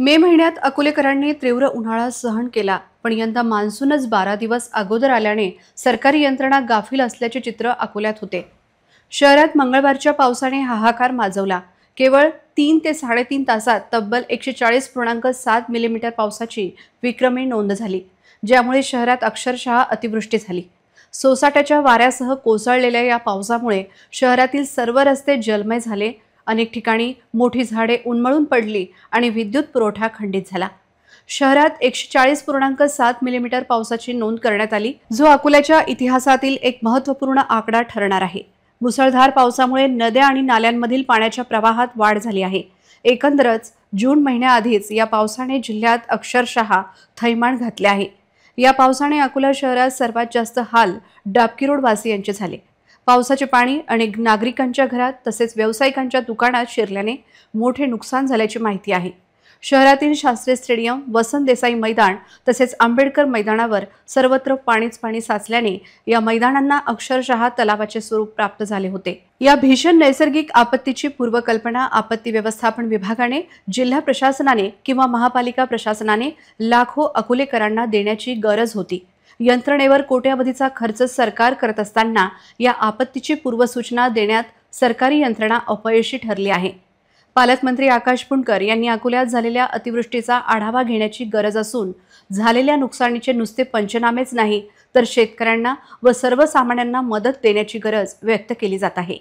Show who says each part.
Speaker 1: मे महिन्यात अकोलेकरांनी तीव्र उन्हाळा सहन केला, पण यंदा मान्सूनच 12 दिवस अगोदर आल्याने सरकारी यंत्रणा गाफील असल्याचे चित्र अकोल्यात होते। शहरात मंगळवारच्या पावसाने हाहाकार माजवला। केवळ 3 ते 3.5 तासात तब्बल 140.7 मिलीमीटर पावसाची विक्रमी नोंद झाली, ज्यामुळे शहरात अक्षरशः अतिवृष्टी झाली। सोसाट्याच्या वाऱ्यासह कोसळलेल्या या पावसामुळे शहरातील सर्व रस्ते जलमय झाले। अनेक ठिकाणी मोठी झाडे उन्मळून पडली आणि विद्युत पुरवठा खंडित झाला। शहरात 140.7 मिलीमीटर पावसाची नोंद करण्यात आली, जो अकोल्याच्या इतिहासातील एक महत्त्वपूर्ण आकडा ठरणार आहे। मुसळधार पावसामुळे नद्या आणि नाल्यांमधील पाण्याच्या प्रवाहात वाढ झाली आहे। एकंदरच जून महिन्याआधीच या पावसाने जिल्ह्यात अक्षरशः थैमान घातले आहे। या पावसाने अकोला शहरात सर्वात जास्त हाल डाबकी रोड वासियांचे झाले। पावसाचे पाणी अनेक नागरिकांच्या घरात तसेच व्यावसायिकांच्या दुकानात शिरल्याने मोठे नुकसान झाल्याची माहिती आहे। शहरातील शास्त्री स्टेडियम, वसंत देसाई मैदान तसेच आंबेडकर मैदानावर सर्वत्र पाणी साचल्याने या मैदानांना अक्षरशः तलावाचे स्वरूप प्राप्त झाले होते। या भीषण नैसर्गिक आपत्तीची पूर्वकल्पना आपत्ती व्यवस्थापन विभागाने, जिल्हा प्रशासनाने किंवा महापालिका प्रशासनाने लाखो अकोलेकरांना देण्याची गरज होती। यंत्रणेवर कोट्यावधीचा खर्च सरकार करत असताना या आपत्तीची पूर्वसूचना देण्यात सरकारी यंत्रणा अपयशी ठरली आहे। पालकमंत्री आकाश पुणकर यांनी अकोल्यात झालेल्या अतिवृष्टीचा आढावा घेण्याची गरज असून झालेल्या नुकसानीचे नुसते पंचनामेच नाही तर शेतकऱ्यांना व सर्वसामान्यांना मदत देण्याची गरज व्यक्त केली जात आहे।